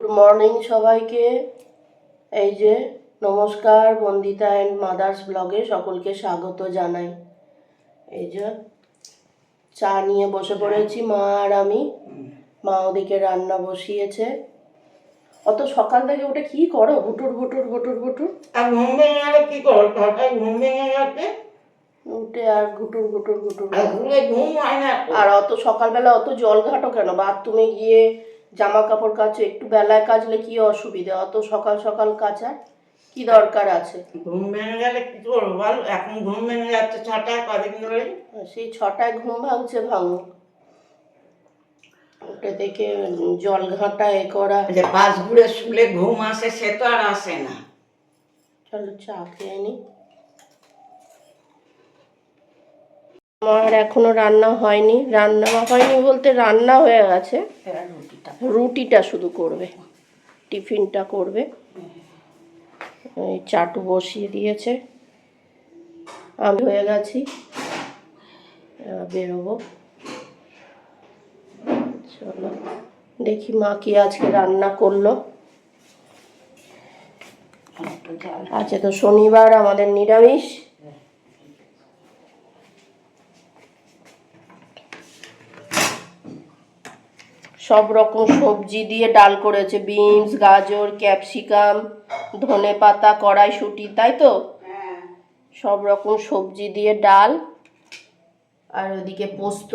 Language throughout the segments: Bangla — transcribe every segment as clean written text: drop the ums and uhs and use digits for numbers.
গুড মর্নিং সবাইকে। এই যে নমস্কার, বন্দিতা অ্যান্ড মাদার্স ব্লগে সকলকে স্বাগত জানাই। এই যে চা নিয়ে বসে পড়েছি মা আর আমি। মা ওদিকে রান্না বসিয়েছে। অত সকাল থেকে উঠে কি করো? ভুটুর ভুটুর ভুটুর ভুটুর। আর ঘুম ভেঙে গেলে কি করো? হঠাৎ ঘুম ভেঙে গেছে উঠে আর ঘুটুর ঘুটুর ঘুটুর। আর ঘুম হয় না। আর অত সকালবেলা অত জল ঘাটো কেন? বাথরুমে গিয়ে জামা কাপড় কাচো, একটু বেলায় কাচলে কি অসুবিধা? অত সকাল সকাল কাচার কি দরকার আছে? ঘুম ভেঙে গেলে কি করবো বল? এখন ঘুম ভেঙে যাচ্ছে 6টায়, কদিন ধরে। সেই 6টায় ঘুম ভাঙছে, ভাঙুক। ওটা দেখে জল ঘাঁটা এ করা। যে পাশ ঘুরে শুলে ঘুম আসে, সে তো আর আসে না। চলো চা খেয়ে নি। আমার এখনো রান্না হয়নি। রান্না হয়নি বলতে রান্না হয়ে গেছে, রুটিটা শুধু করবে, টিফিনটা করবে। এই চাটু বসিয়ে দিয়েছে, আমি হয়ে গেছি, বেরোবো। চলো দেখি মা কি আজকে রান্না করলো। আজকে তো শনিবার, আমাদের নিরামিষ। সব রকম সবজি দিয়ে ডাল করেছে, বিনস, গাজর, ক্যাপসিকাম, ধনে পাতা, কড়াইশুঁটি, তাই তো? সব রকম সবজি দিয়ে ডাল, আর ওদিকে পোস্ত।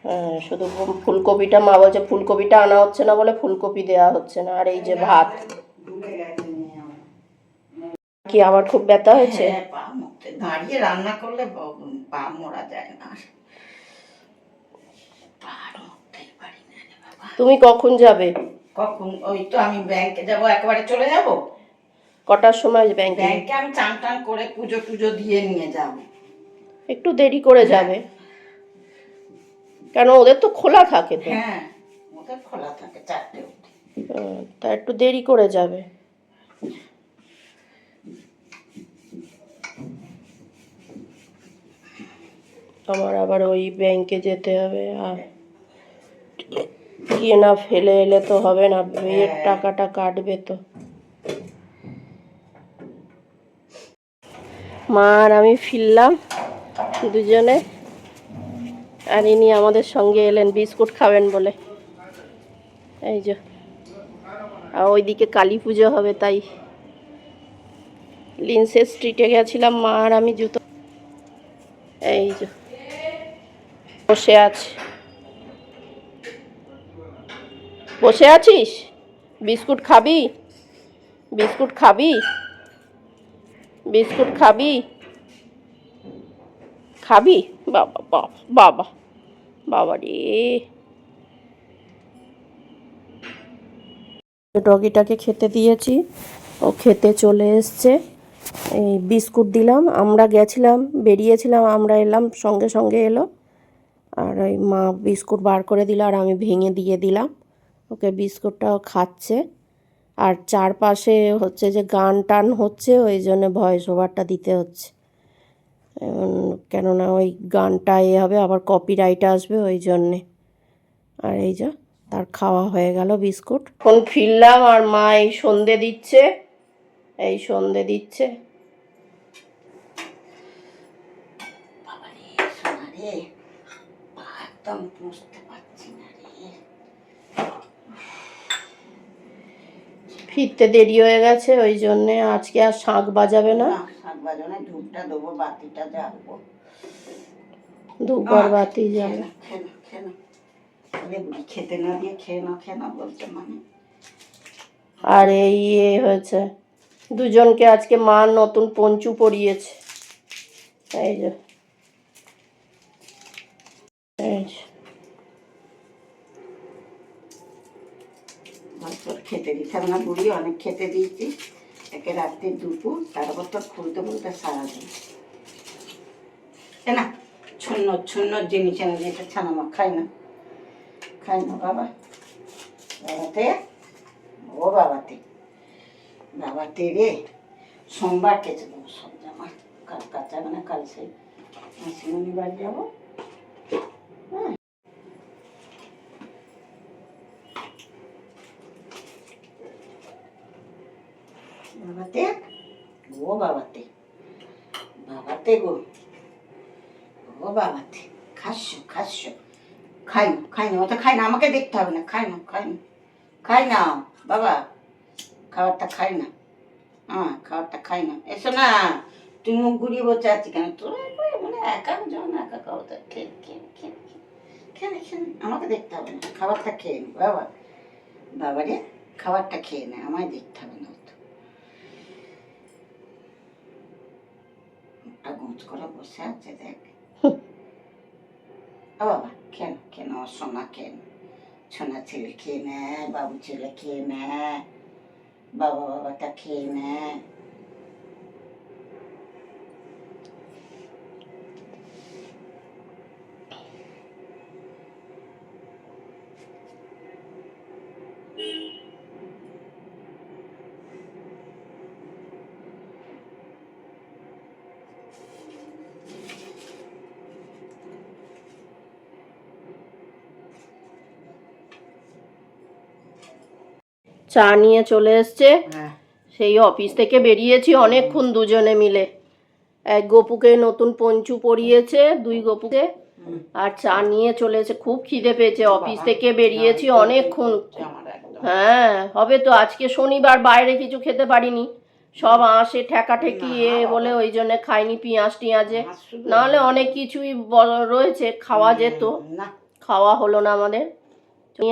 হ্যাঁ, শুধু ফুলকপিটা, মা বলছে ফুলকপিটা আনা হচ্ছে না বলে ফুলকপি দেওয়া হচ্ছে না। আর এই যে ভাত। কি আবার খুব ব্যথা হয়েছে? দাঁড়িয়ে রান্না করলে পা মোড়া যায় না। তুমি কখন যাবে? কখন? ওই তো আমি ব্যাংকে যাব, একেবারে চলে যাব। কটার সময় ব্যাংকে? ব্যাংকে আমি চান টান করে পুজো টুজো দিয়ে নিয়ে যাব। একটু দেরি করে যাবে, কেন ওদের তো খোলা থাকে তো। হ্যাঁ, ওদের খোলা থাকে 4টে অবধি। তা একটু দেরি করে যাবে। আমার আবার ওই ব্যাংকে যেতে হবে, আর গিয়ে না ফেলে এলে তো হবে না, বিয়ের টাকাটা কাটবে তো। মা আর আমি ফিরলাম দুজনে, আর ইনি আমাদের সঙ্গে এলেন বিস্কুট খাবেন বলে। এই যে, আর ওইদিকে কালী পুজো হবে, তাই লিন্সের স্ট্রিটে গেছিলাম মা আর আমি জুতো। এই যে বসে আছে, বসে আছিস? বিস্কুট খাবি? বিস্কুট খাবি? বিস্কুট খাবি? খাবি? বাবা বাবা বাবা বাবা রে। ডগিটাকে খেতে দিয়েছি, ও খেতে চলে এসছে। এই বিস্কুট দিলাম, আমরা গেছিলাম, বেরিয়েছিলাম, আমরা এলাম, সঙ্গে সঙ্গে এলো। আর ওই মা বিস্কুট বার করে দিল, আর আমি ভেঙে দিয়ে দিলাম ওকে। বিস্কুটটাও খাচ্ছে। আর চারপাশে হচ্ছে যে গান টান হচ্ছে, ওই জন্য ভয়েস ওভারটা দিতে হচ্ছে, কেননা ওই গানটা এ হবে, আবার কপিরাইট আসবে, ওই জন্যে। আর এই যে তার খাওয়া হয়ে গেল বিস্কুট। এখন ফিরলাম, আর মা এই সন্ধে দিচ্ছে, এই সন্ধে দিচ্ছে। ফিরতে দেরি হয়ে গেছে, ওই জন্যে আজকে আর শাঁখ বাজাবে না। শাঁখ বাজাবে, ধূপটা দেবো, বাতিটা জ্বালবো। ধূপ আর বাতি জ্বালা। খেতে না দিয়ে খেয়ে না বলছে মানে। আর এই হয়েছে, দুজনকে আজকে মা নতুন পঞ্চু পরিয়েছে। এই যে খেতে দিতাম না বুড়ি, অনেক খেতে দিয়েছি। একে রাত্রে দুপুর, তারপর তো খুলতে খুলতে সারাদিন। না ছন্ন ছন্ন জিনিস এনে দিয়েছে, ছানা মা খাই না, খাই না বাবা। বাবাতে, ও বাবাতে, বাবাতে রে, সোমবার কেচে দেবো সব জামা। কাল কাচাবে না, কাল সেই মাসিমণি বাড়ি যাবো। বাবাতে, ও বাবাতে, বাবাতে গো, ও বাবাতে, খাসো খাসো, খাই না খাই না, ওটা খাই না, আমাকে দেখতে হবে না, খাই না খাই না, খাই না বাবা, খাবারটা খাই না, হ্যাঁ খাবারটা খাই না, এসো না, তুই মুখ ঘুরিয়ে বসে আছি কেন, তোর মানে একা যখন একা খাওয়াটা খেয়ে খেয়ে খেয়ে খেয়ে খেয়ে আমাকে দেখতে হবে না, খাবারটা খেয়ে নি বাবা, বাবা রে খাবারটা খেয়ে নে, আমায় দেখতে হবে না, গোছ করে বসে আছে দেখ, ও বাবা কেন কেন, সোনা কেন, সোনা ছেলে খেয়ে নে, বাবু ছেলে খেয়ে নে, বাবা বাবাটা খেয়ে নে, চা নিয়ে চলে এসছে, হ্যাঁ সেই অফিস থেকে বেরিয়েছি অনেকক্ষণ দুজনে মিলে। এক গপুকে নতুন পঞ্চু পরিয়েছে, দুই গপুকে, আর চা নিয়ে চলেছে। খুব খিদে পেয়েছে, অফিস থেকে বেরিয়েছি অনেকক্ষণ। আমার একদম হ্যাঁ হবে তো, আজকে শনিবার বাইরে কিছু খেতে পারিনি, সব আঁশে ঠেকা ঠেকি বলে ওই জন্য খাইনি, পেঁয়াজ টিয়াজে, নাহলে অনেক কিছুই রয়েছে খাওয়া যেত, না খাওয়া হলো না আমাদের।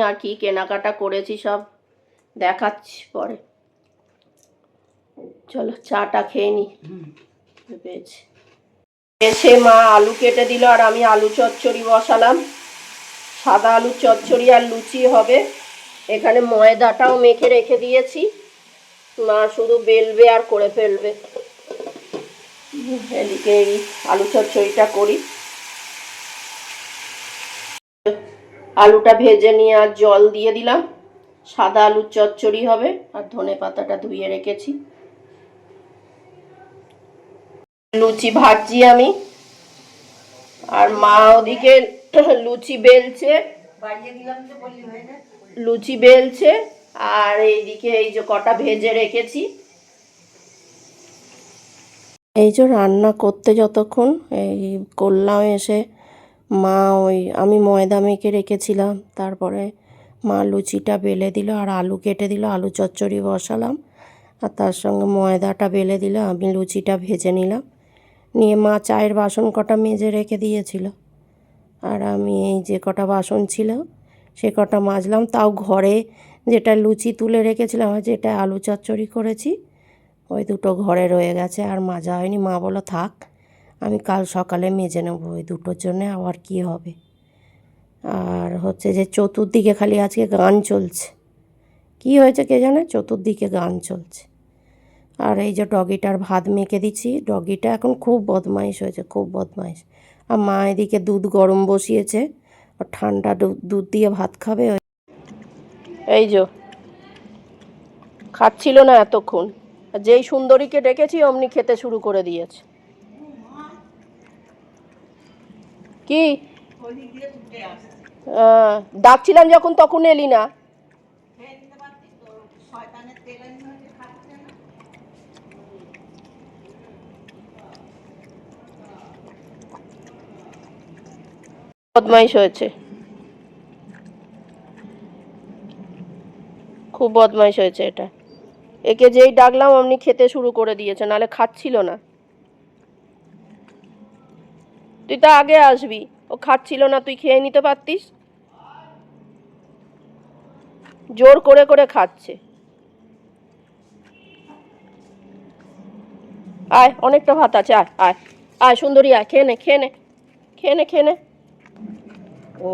আর কি কেনাকাটা করেছি সব দেখাচ্ছি পরে, চলো চাটা খেয়ে নি। পেয়েছি এসে মা আলু কেটে দিল, আর আমি আলু চচ্চড়ি বসালাম, সাদা আলুর চচ্চড়ি আর লুচি হবে। এখানে ময়দাটাও মেখে রেখে দিয়েছি, মা শুধু বেলবে আর করে ফেলবে। এদিকে এই আলু চচ্চড়িটা করি, আলুটা ভেজে নিয়ে আর জল দিয়ে দিলাম, সাদা আলুর চচ্চড়ি হবে। আর ধনে পাতাটা ধুয়ে রেখেছি, লুচি ভাজছি আমি, আর মা ওদিকে লুচি বেলছে, বাড়িয়ে দিলাম তো বললি হয়ে যায়। লুচি বেলছে, আর এইদিকে এই যে কটা ভেজে রেখেছি। এই যে রান্না করতে যতক্ষণ এই করলাম, এসে মা আমি ময়দা মেখে রেখেছিলাম, তারপরে মা লুচিটা বেলে দিল আর আলু কেটে দিল, আলু চচ্চড়ি বসালাম, আর তার সঙ্গে ময়দাটা বেলে দিল, আমি লুচিটা ভেজে নিলাম, নিয়ে মা চায়ের বাসন কটা মেজে রেখে দিয়েছিল, আর আমি এই যে কটা বাসন ছিল সে কটা মাজলাম। তাও ঘরে যেটা লুচি তুলে রেখেছিলাম আর যেটা আলু চচ্চড়ি করেছি, ওই দুটো ঘরে রয়ে গেছে, আর মাজা হয়নি। মা বলল থাক, আমি কাল সকালে মেজে নেবো, ওই দুটোর জন্যে আবার কি হবে। আর হচ্ছে যে চতুর্দিকে খালি আজকে গান চলছে, কি হয়েছে কে জানে, চতুর্দিকে গান চলছে। আর এই যে ডগিটার ভাত মেখে দিচ্ছি, ডগিটা এখন খুব বদমাইশ হয়েছে, খুব বদমাইশ। আর মা এদিকে দুধ গরম বসিয়েছে, আর ঠান্ডা দুধ দিয়ে ভাত খাবে। এই যে খাচ্ছিল না এতক্ষণ, যেই সুন্দরীকে ডেকেছি অমনি খেতে শুরু করে দিয়েছে। কি ডাকছিলাম যখন তখন এলি না। বদমাইশ হয়েছে, খুব বদমাইশ হয়েছে এটা। একে যেই ডাকলাম অমনি খেতে শুরু করে দিয়েছে, নাহলে খাচ্ছিল না। তুই তো আগে আসবি, ও খাচ্ছিল না, তুই খেয়ে নিতে পারতিস। জোর করে করে খাচ্ছে। আয়, অনেকটা ভাত আছে, আয় আয় আয় সুন্দরী, আয় খেয়ে নে খেয়ে নে খেয়ে নে খেয়ে নে। ও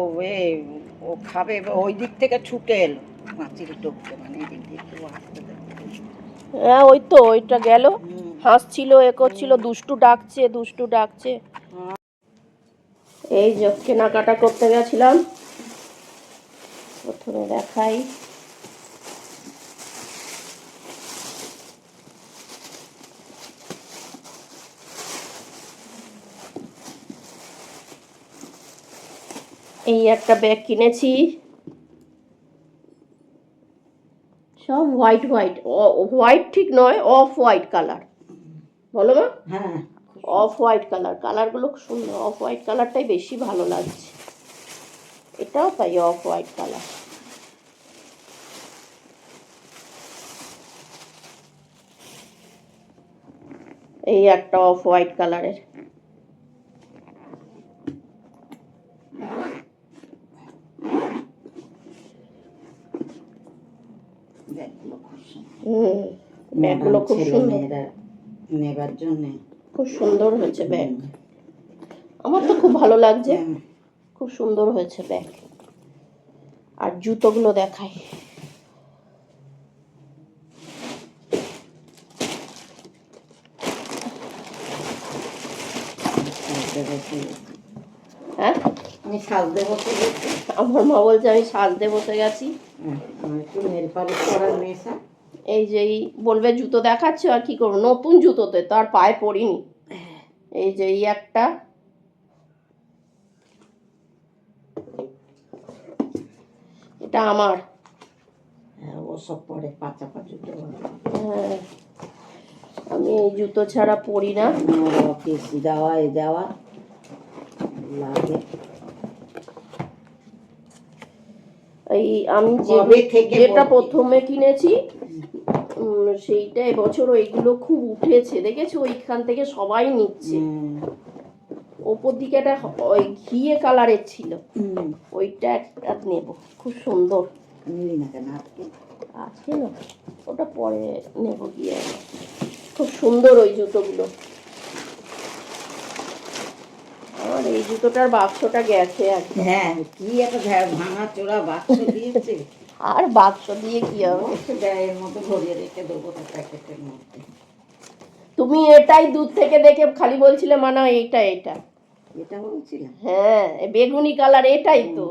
ও খাবে, ওই দিক থেকে ছুটে এলো মাছির ঢুকতে, মানে এই দিক দিয়ে একটু হাঁটতে দেখতে। হ্যাঁ ওই তো ওইটা গেল, হাসছিল, এ করছিল, দুষ্টু ডাকছে দুষ্টু ডাকছে। এই যে কেনাকাটা করতে গেছিলাম, প্রথমে দেখাই, এই একটা ব্যাগ কিনেছি, সব হোয়াইট হোয়াইট, হোয়াইট ঠিক নয়, অফ হোয়াইট কালার, বলো মা? হ্যাঁ অফ হোয়াইট কালার, কালারগুলো খুব সুন্দর, অফ হোয়াইট কালারটাই বেশি ভালো লাগছে। এটাও তাই, অফ হোয়াইট কালার। এই একটা অফ হোয়াইট কালারের। ব্যাগগুলো খুব সুন্দর, ব্যাগগুলো খুব ছেলে সুন্দর, মেয়েরা নেবার জন্য খুব সুন্দর হয়েছে ব্যাগ। আমার তো খুব ভালো লাগছে, খুব সুন্দর হয়েছে ব্যাগ। আর জুতোগুলো দেখাই। হ্যাঁ, আমি সাজতে বসে গেছি। আমার মা বলছে আমি সাজতে বসে গেছি। আমার একটু নেল পালিশ করার নেশা। এই যে বলবে জুতো দেখাচ্ছে, আর কি করবো, নতুন জুতোতে তো আর পায়ে পড়িনি। এই যে এই একটা, এটা আমার। হ্যাঁ, ও সব পরে পাচা জুতো। হ্যাঁ, আমি এই জুতো ছাড়া পরি না। অফিস যাওয়া এ যাওয়া লাগে। এই আমি কবে থেকে যেটা বলছি? প্রথমে কিনেছি সেইটা এবছর ওইগুলো খুব উঠেছে, দেখেছো, ওইখান থেকে সবাই নিচ্ছে। ওপর দিকে একটা ওই ঘিয়ে কালারের ছিল, ওইটা একটা নেব, খুব সুন্দর। নিলি না কেন আজকে? আছে না, ওটা পরে নেব গিয়ে। খুব সুন্দর ওই জুতোগুলো। আমার এই জুতোটার বাক্সটা গেছে আর কি। হ্যাঁ, কি একটা ভাঙা চোরা বাক্স দিয়েছে। আর বাক্স দিয়ে কি হবে? ব্যাগের মতো ভরিয়ে রেখে দেবো প্যাকেটের মধ্যে। তুমি এটাই দূর থেকে দেখে খালি বলছিলে মানা এইটা এটা, এটা বলছিলাম। হ্যাঁ, বেগুনি কালার, এটাই তো,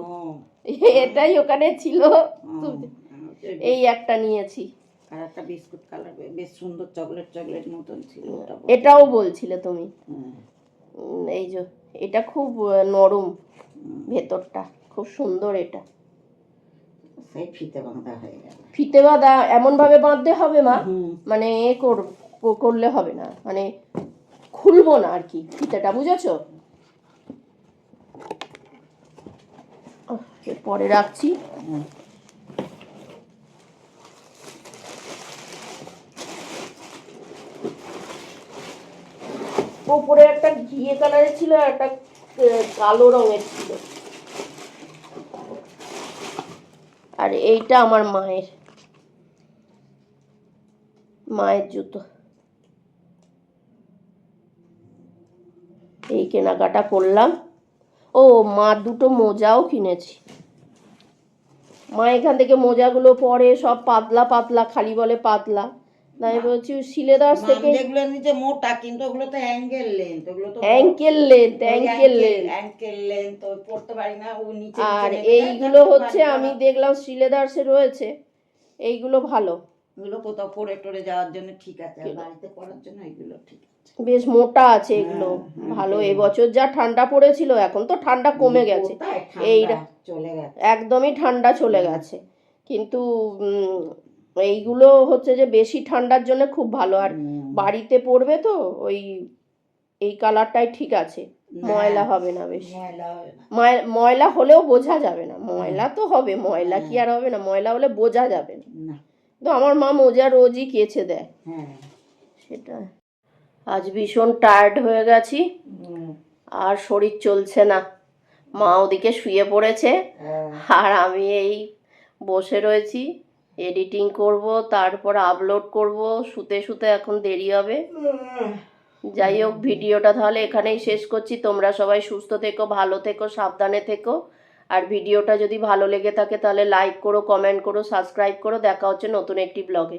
এটাই ওখানে ছিল। এই একটা নিয়েছি। আর একটা বিস্কুট কালার বেশ সুন্দর, চকলেট চকলেট মতন ছিল, এটাও বলছিলে তুমি। এই যে এটা খুব নরম, ভেতরটা খুব সুন্দর। এটা সেই ফিতে বাঁধা হয়ে গেল। ফিতে বাঁধা এমন ভাবে বাঁধতে হবে মা, মানে করলে হবে না, মানে খুলবো না আর কি ফিতেটা, বুঝেছো? পরে রাখছি। ওপরে একটা ঘিয়ে কালারের ছিল, আর একটা কালো রঙের ছিল। আর এইটা আমার মায়ের জুতো। এই কেনাকাটা করলাম। ও মা দুটো মোজাও কিনেছি। মা এখান থেকে মোজাগুলো পরে সব পাতলা পাতলা, খালি বলে পাতলা, তাই বলছি শিলেদার্স থেকে। যেগুলো নিচে মোটা, কিন্তু ওগুলো তো অ্যাঙ্গেল লেন্থ, ওগুলো তো অ্যাঙ্কেল লেন্থ, তো পড়তে পারি না, ও নিচে। আর এইগুলো হচ্ছে আমি দেখলাম শিলেদার্সে রয়েছে, এইগুলো ভালো, এগুলো কোথাও পরে টরে যাওয়ার জন্য ঠিক আছে, আর বাড়িতে পরার জন্য এগুলো ঠিক আছে, বেশ মোটা আছে এগুলো, ভালো। এবছর যা ঠান্ডা পড়েছিল, এখন তো ঠান্ডা কমে গেছে, এইটা চলে গেছে, একদমই ঠান্ডা চলে গেছে। কিন্তু এইগুলো হচ্ছে যে বেশি ঠান্ডার জন্য খুব ভালো, আর বাড়িতে পড়বে তো ওই এই কালারটাই ঠিক আছে, ময়লা হবে না বেশি। ময়লা হলেও বোঝা যাবে না, ময়লা তো হবে, ময়লা কি আর হবে না, ময়লা হলে বোঝা যাবে না। তো আমার মা মোজা রোজই কেচে দেয়, সেটা। আজ ভীষণ টায়ার্ড হয়ে গেছি, আর শরীর চলছে না। মা ওদিকে শুয়ে পড়েছে, আর আমি এই বসে রয়েছি, এডিটিং করব, তারপর আপলোড করব, শুতে শুতে এখন দেরি হবে। যাই হোক, ভিডিওটা তাহলে এখানেই শেষ করছি। তোমরা সবাই সুস্থ থেকো, ভালো থেকো, সাবধানে থেকো। আর ভিডিওটা যদি ভালো লেগে থাকে তাহলে লাইক করো, কমেন্ট করো, সাবস্ক্রাইব করো। দেখা হচ্ছে নতুন একটি ব্লগে।